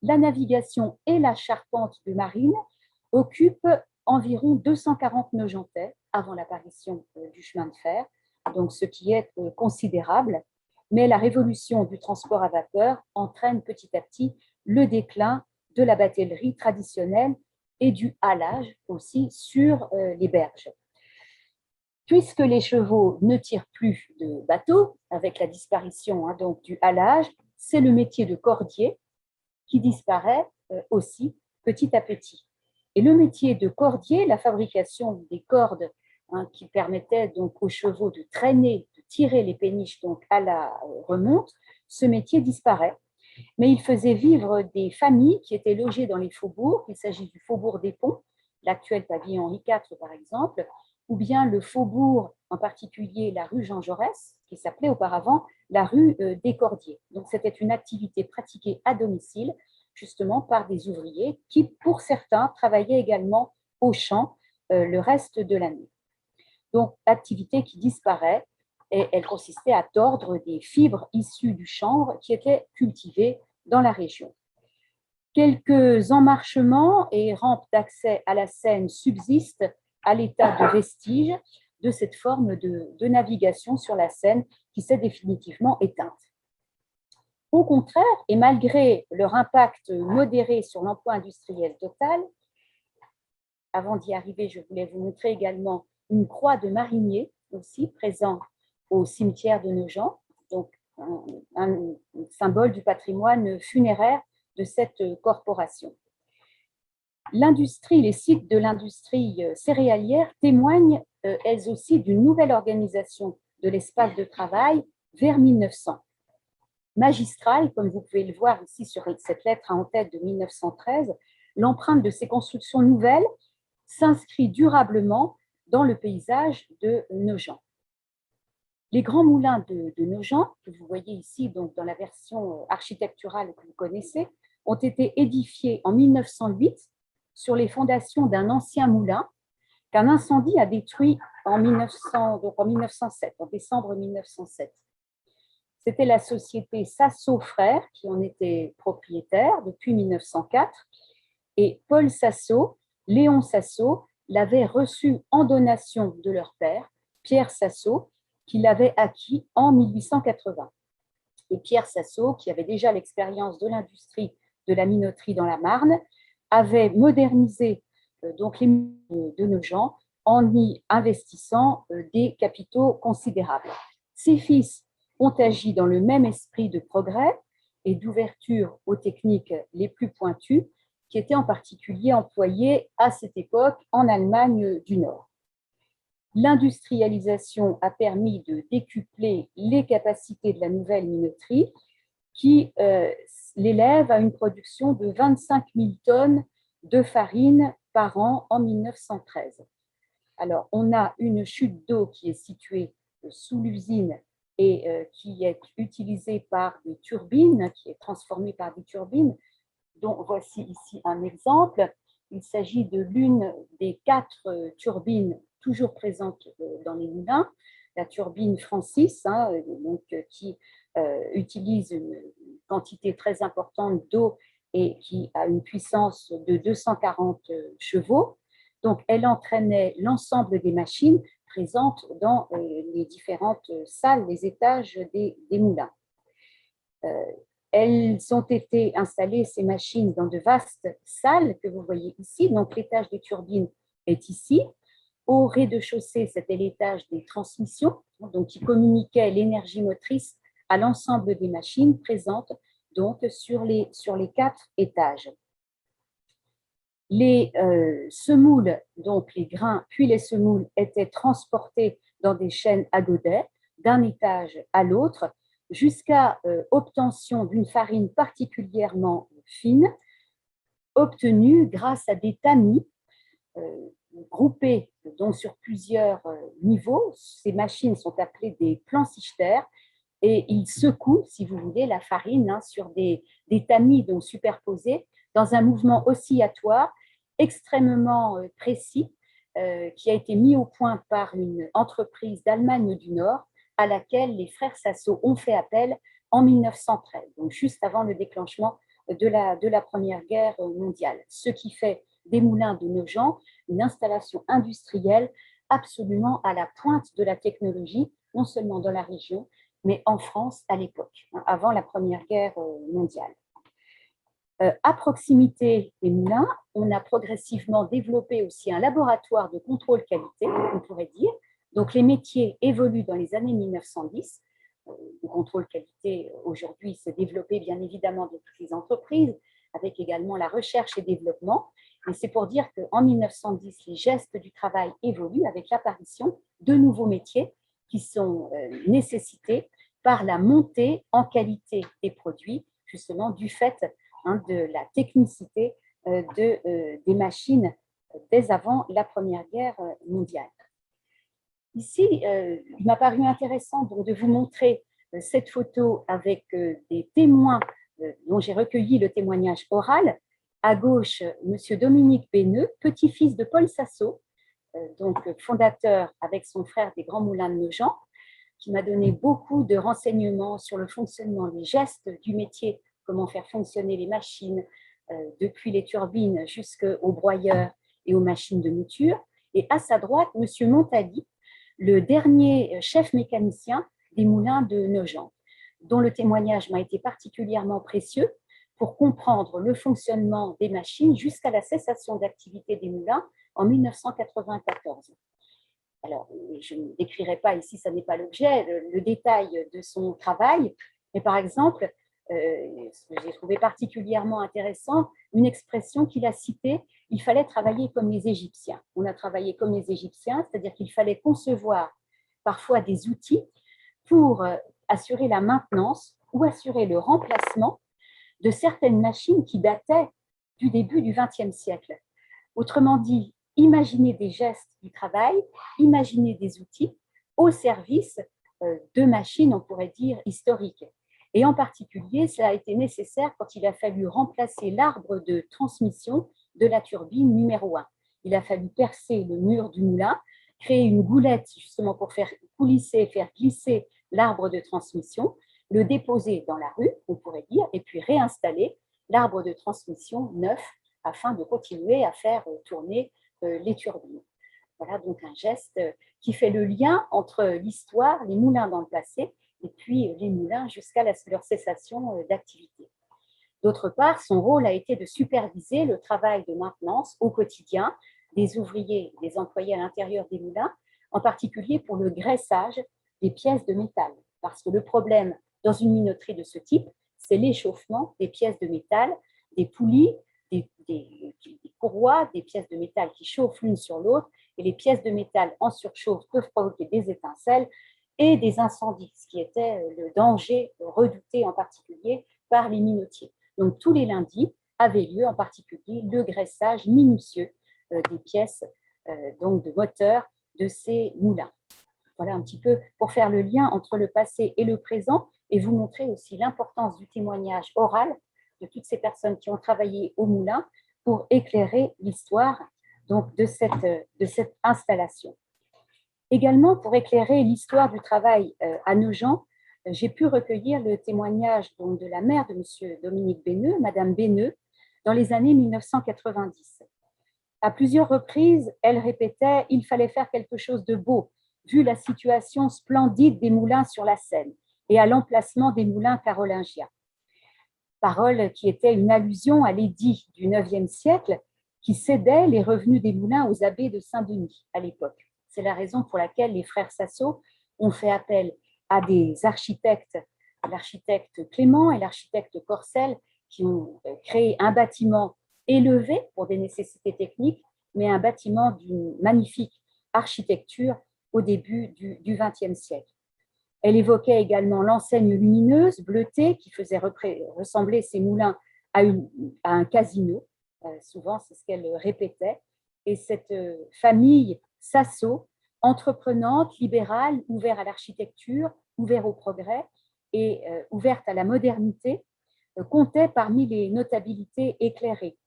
La navigation et la charpente de marine occupent environ 240 Nogentais avant l'apparition du chemin de fer, donc ce qui est considérable, mais la révolution du transport à vapeur entraîne petit à petit le déclin de la batellerie traditionnelle et du halage aussi sur les berges. Puisque les chevaux ne tirent plus de bateaux, avec la disparition donc, du halage, c'est le métier de cordier qui disparaît aussi petit à petit. Et le métier de cordier, la fabrication des cordes qui permettaient donc aux chevaux de traîner, de tirer les péniches donc à la remonte, ce métier disparaît. Mais il faisait vivre des familles qui étaient logées dans les faubourgs. Il s'agit du faubourg des Ponts, l'actuel pavillon Henri IV par exemple, ou bien le faubourg, en particulier la rue Jean Jaurès, qui s'appelait auparavant la rue des Cordiers. Donc c'était une activité pratiquée à domicile, justement par des ouvriers qui, pour certains, travaillaient également au champ le reste de l'année. Donc activité qui disparaît Et elle consistait à tordre des fibres issues du chanvre qui étaient cultivées dans la région. Quelques emmarchements et rampes d'accès à la Seine subsistent à l'état de vestige de cette forme de navigation sur la Seine qui s'est définitivement éteinte. Au contraire, et malgré leur impact modéré sur l'emploi industriel total, avant d'y arriver, je voulais vous montrer également une croix de marinier aussi présent au cimetière de Nogent, donc un symbole du patrimoine funéraire de cette corporation. L'industrie, les sites de l'industrie céréalière témoignent elles aussi d'une nouvelle organisation de l'espace de travail vers 1900. Magistrale, comme vous pouvez le voir ici sur cette lettre en tête de 1913, l'empreinte de ces constructions nouvelles s'inscrit durablement dans le paysage de Nogent. Les grands moulins de Nogent, que vous voyez ici donc dans la version architecturale que vous connaissez, ont été édifiés en 1908 sur les fondations d'un ancien moulin qu'un incendie a détruit en 1907, en décembre 1907. C'était la société Sasso Frères qui en était propriétaire depuis 1904 et Paul Sasso, Léon Sasso l'avait reçu en donation de leur père, Pierre Sasso, qui l'avait acquis en 1880. Et Pierre Sasso, qui avait déjà l'expérience de l'industrie de la minoterie dans la Marne, avait modernisé donc les mines de Nogent en y investissant des capitaux considérables. Ses fils ont agi dans le même esprit de progrès et d'ouverture aux techniques les plus pointues qui étaient en particulier employées à cette époque en Allemagne du Nord. L'industrialisation a permis de décupler les capacités de la nouvelle minoterie qui l'élève à une production de 25 000 tonnes de farine par an en 1913. Alors, on a une chute d'eau qui est située sous l'usine et qui est utilisée par des turbines, qui est transformée par des turbines, dont voici ici un exemple. Il s'agit de l'une des 4 turbines toujours présentes dans les moulins, la turbine Francis, donc, qui utilise une quantité très importante d'eau et qui a une puissance de 240 chevaux. Donc, elle entraînait l'ensemble des machines présentes dans les différentes salles, les étages des moulins. Elles ont été installées, ces machines, dans de vastes salles que vous voyez ici. Donc, l'étage des turbines est ici. Au rez-de-chaussée, c'était l'étage des transmissions, donc qui communiquait l'énergie motrice à l'ensemble des machines présentes donc sur les 4 étages. Les semoules, donc les grains, puis les semoules, étaient transportés dans des chaînes à godets d'un étage à l'autre jusqu'à obtention d'une farine particulièrement fine, obtenue grâce à des tamis groupés donc sur plusieurs niveaux. Ces machines sont appelées des planchichters et ils secouent, si vous voulez, la farine sur des tamis donc superposés dans un mouvement oscillatoire extrêmement précis qui a été mis au point par une entreprise d'Allemagne du Nord à laquelle les frères Sasso ont fait appel en 1913, donc juste avant le déclenchement de la Première Guerre mondiale, ce qui fait des moulins de Nogent une installation industrielle absolument à la pointe de la technologie, non seulement dans la région, mais en France à l'époque, avant la Première Guerre mondiale. À proximité des moulins, on a progressivement développé aussi un laboratoire de contrôle qualité, on pourrait dire. Donc les métiers évoluent dans les années 1910. Le contrôle qualité aujourd'hui s'est développé bien évidemment dans toutes les entreprises, avec également la recherche et développement. Mais c'est pour dire qu'en 1910, les gestes du travail évoluent avec l'apparition de nouveaux métiers qui sont nécessités par la montée en qualité des produits, justement du fait de la technicité des machines dès avant la Première Guerre mondiale. Ici, il m'a paru intéressant donc, de vous montrer cette photo avec des témoins dont j'ai recueilli le témoignage oral. À gauche, M. Dominique Béneux, petit-fils de Paul Sasso, donc fondateur avec son frère des Grands Moulins de Nogent. qui m'a donné beaucoup de renseignements sur le fonctionnement des gestes du métier, comment faire fonctionner les machines, depuis les turbines jusqu'aux broyeurs et aux machines de mouture. Et à sa droite, M. Montali, le dernier chef mécanicien des moulins de Nogent, dont le témoignage m'a été particulièrement précieux pour comprendre le fonctionnement des machines jusqu'à la cessation d'activité des moulins en 1994. Alors, je ne décrirai pas ici, ça n'est pas l'objet, le détail de son travail, mais par exemple, j'ai trouvé particulièrement intéressant une expression qu'il a citée, il fallait travailler comme les Égyptiens. On a travaillé comme les Égyptiens, c'est-à-dire qu'il fallait concevoir parfois des outils pour assurer la maintenance ou assurer le remplacement de certaines machines qui dataient du début du XXe siècle. Autrement dit, imaginer des gestes du travail, imaginer des outils au service de machines, on pourrait dire, historiques. Et en particulier, cela a été nécessaire quand il a fallu remplacer l'arbre de transmission de la turbine numéro 1. Il a fallu percer le mur du moulin, créer une goulette justement pour faire coulisser, faire glisser l'arbre de transmission, le déposer dans la rue, on pourrait dire, et puis réinstaller l'arbre de transmission neuf afin de continuer à faire tourner les turbines. Voilà donc un geste qui fait le lien entre l'histoire, les moulins dans le passé, et puis les moulins jusqu'à leur cessation d'activité. D'autre part, son rôle a été de superviser le travail de maintenance au quotidien des ouvriers, des employés à l'intérieur des moulins, en particulier pour le graissage des pièces de métal. Parce que le problème dans une minoterie de ce type, c'est l'échauffement des pièces de métal, des poulies, des courroies, des pièces de métal qui chauffent l'une sur l'autre, et les pièces de métal en surchauffe peuvent provoquer des étincelles et des incendies, ce qui était le danger redouté en particulier par les minotiers. Donc tous les lundis avait lieu en particulier le graissage minutieux des pièces donc de moteur de ces moulins. Voilà un petit peu pour faire le lien entre le passé et le présent et vous montrer aussi l'importance du témoignage oral de toutes ces personnes qui ont travaillé au moulin pour éclairer l'histoire donc de cette installation. Également, pour éclairer l'histoire du travail à Nogent, j'ai pu recueillir le témoignage donc, de la mère de M. Dominique Béneux, Madame Béneux, dans les années 1990. À plusieurs reprises, elle répétait « il fallait faire quelque chose de beau », vu la situation splendide des moulins sur la Seine et à l'emplacement des moulins carolingiens. Parole qui était une allusion à l'édit du IXe siècle qui cédait les revenus des moulins aux abbés de Saint-Denis à l'époque. C'est la raison pour laquelle les frères Sasso ont fait appel à des architectes, l'architecte Clément et l'architecte Corcel, qui ont créé un bâtiment élevé pour des nécessités techniques, mais un bâtiment d'une magnifique architecture au début du XXe siècle. Elle évoquait également l'enseigne lumineuse, bleutée, qui faisait ressembler ces moulins à un casino. Souvent, c'est ce qu'elle répétait. Et cette famille Sasso, entreprenante, libérale, ouverte à l'architecture, ouverte au progrès et ouverte à la modernité, comptait parmi les notabilités éclairées.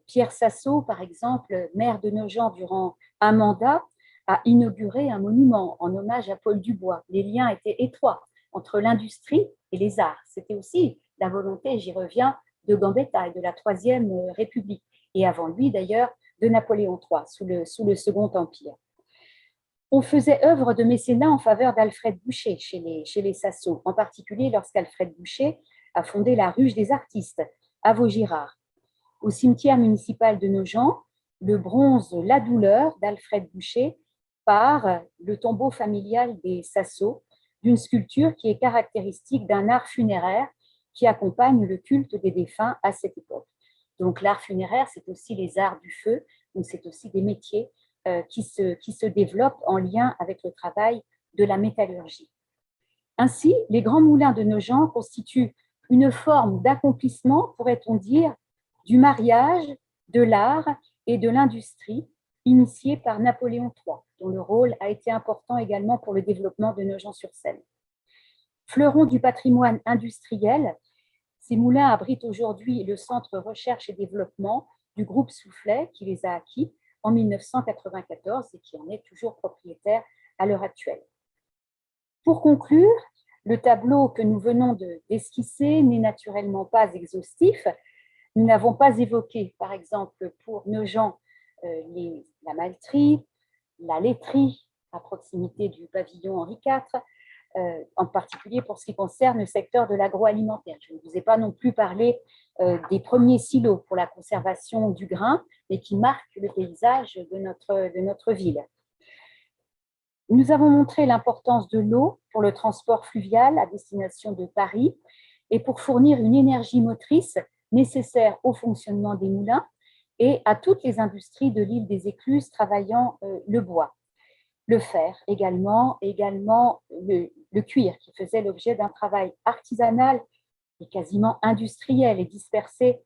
Pierre Sasso, par exemple, maire de Nogent durant un mandat, a inauguré un monument en hommage à Paul Dubois. Les liens étaient étroits entre l'industrie et les arts. C'était aussi la volonté, j'y reviens, de Gambetta et de la Troisième République, et avant lui d'ailleurs de Napoléon III, sous le Second Empire. On faisait œuvre de mécénat en faveur d'Alfred Boucher chez les Sasso, en particulier lorsqu'Alfred Boucher a fondé la Ruche des Artistes à Vaugirard. Au cimetière municipal de Nogent, le bronze La Douleur d'Alfred Boucher par le tombeau familial des Sasso, d'une sculpture qui est caractéristique d'un art funéraire qui accompagne le culte des défunts à cette époque. Donc l'art funéraire, c'est aussi les arts du feu, donc c'est aussi des métiers qui se développent en lien avec le travail de la métallurgie. Ainsi, les grands moulins de Nogent constituent une forme d'accomplissement, pourrait-on dire, du mariage, de l'art et de l'industrie initié par Napoléon III, dont le rôle a été important également pour le développement de Nogent-sur-Seine. Fleurons du patrimoine industriel, ces moulins abritent aujourd'hui le centre recherche et développement du groupe Soufflet qui les a acquis en 1994 et qui en est toujours propriétaire à l'heure actuelle. Pour conclure, le tableau que nous venons d'esquisser n'est naturellement pas exhaustif. Nous n'avons pas évoqué, par exemple, pour Nogent, la malterie, la laiterie à proximité du pavillon Henri IV, en particulier pour ce qui concerne le secteur de l'agroalimentaire. Je ne vous ai pas non plus parlé des premiers silos pour la conservation du grain, mais qui marquent le paysage de notre ville. Nous avons montré l'importance de l'eau pour le transport fluvial à destination de Paris et pour fournir une énergie motrice nécessaire au fonctionnement des moulins et à toutes les industries de l'île des Écluses travaillant le bois. Le fer également le cuir qui faisait l'objet d'un travail artisanal et quasiment industriel et dispersé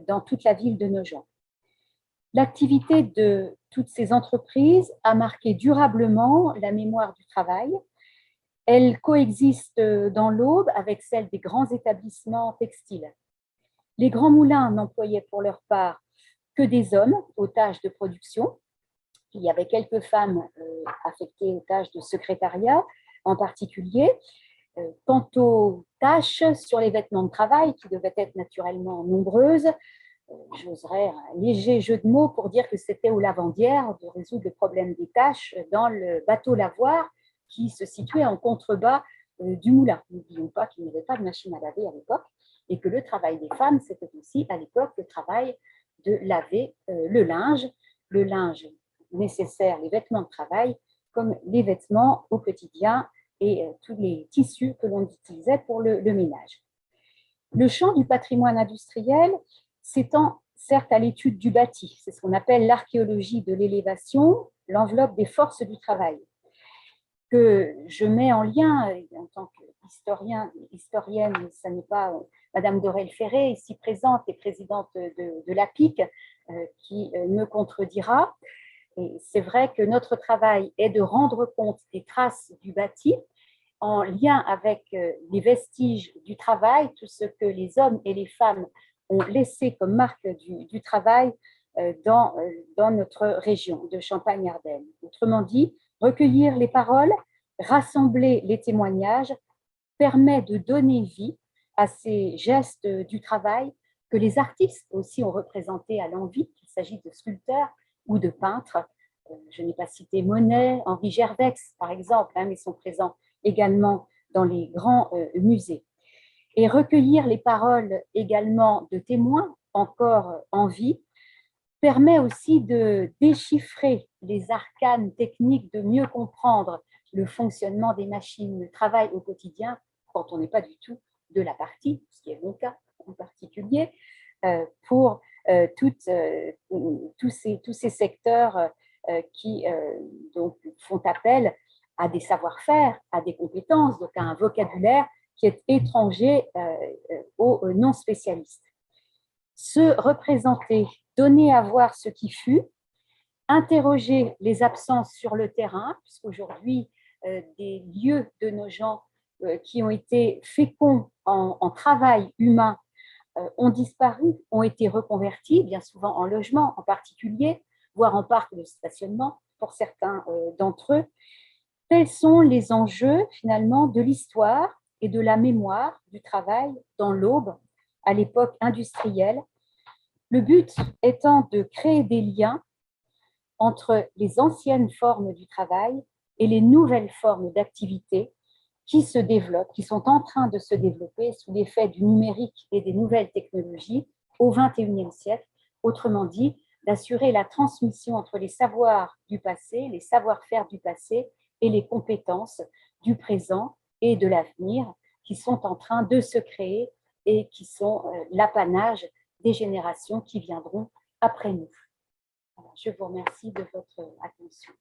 dans toute la ville de Nogent. L'activité de toutes ces entreprises a marqué durablement la mémoire du travail. Elle coexiste dans l'Aube avec celle des grands établissements textiles. Les grands moulins n'employaient pour leur part que des hommes aux tâches de production. Il y avait quelques femmes affectées aux tâches de secrétariat en particulier. Quant aux tâches sur les vêtements de travail, qui devaient être naturellement nombreuses, j'oserais un léger jeu de mots pour dire que c'était aux lavandières de résoudre le problème des tâches dans le bateau lavoir qui se situait en contrebas du moulin. N'oublions pas qu'il n'y avait pas de machine à laver à l'époque et que le travail des femmes, c'était aussi à l'époque le travail de laver le linge nécessaire, les vêtements de travail, comme les vêtements au quotidien et tous les tissus que l'on utilisait pour le ménage. Le champ du patrimoine industriel s'étend certes à l'étude du bâti, c'est ce qu'on appelle l'archéologie de l'élévation, l'enveloppe des forces du travail, que je mets en lien en tant qu'historienne, ça n'est pas Madame Dorel Ferré, ici présente et présidente de l'APIC, qui me contredira. C'est vrai que notre travail est de rendre compte des traces du bâti en lien avec les vestiges du travail, tout ce que les hommes et les femmes ont laissé comme marque du travail dans notre région de Champagne-Ardenne. Autrement dit, recueillir les paroles, rassembler les témoignages permet de donner vie à ces gestes du travail que les artistes aussi ont représentés à l'envi, qu'il s'agisse de sculpteurs ou de peintres. Je n'ai pas cité Monet, Henri Gervex, par exemple, mais sont présents également dans les grands musées. Et recueillir les paroles également de témoins encore en vie permet aussi de déchiffrer les arcanes techniques, de mieux comprendre le fonctionnement des machines, le travail au quotidien, quand on n'est pas du tout de la partie, ce qui est mon cas en particulier, pour tous ces secteurs qui donc font appel à des savoir-faire, à des compétences, donc à un vocabulaire qui est étranger aux non-spécialistes. Se représenter, donner à voir ce qui fut, interroger les absences sur le terrain, puisqu'aujourd'hui, des lieux de Nogent qui ont été féconds en travail humain ont disparu, ont été reconvertis, bien souvent en logement en particulier, voire en parc de stationnement pour certains d'entre eux. Tels sont les enjeux finalement de l'histoire et de la mémoire du travail dans l'Aube à l'époque industrielle. Le but étant de créer des liens entre les anciennes formes du travail et les nouvelles formes d'activité qui se développent, qui sont en train de se développer sous l'effet du numérique et des nouvelles technologies au XXIe siècle. Autrement dit, d'assurer la transmission entre les savoirs du passé, les savoir-faire du passé et les compétences du présent et de l'avenir qui sont en train de se créer et qui sont l'apanage des générations qui viendront après nous. Alors, je vous remercie de votre attention.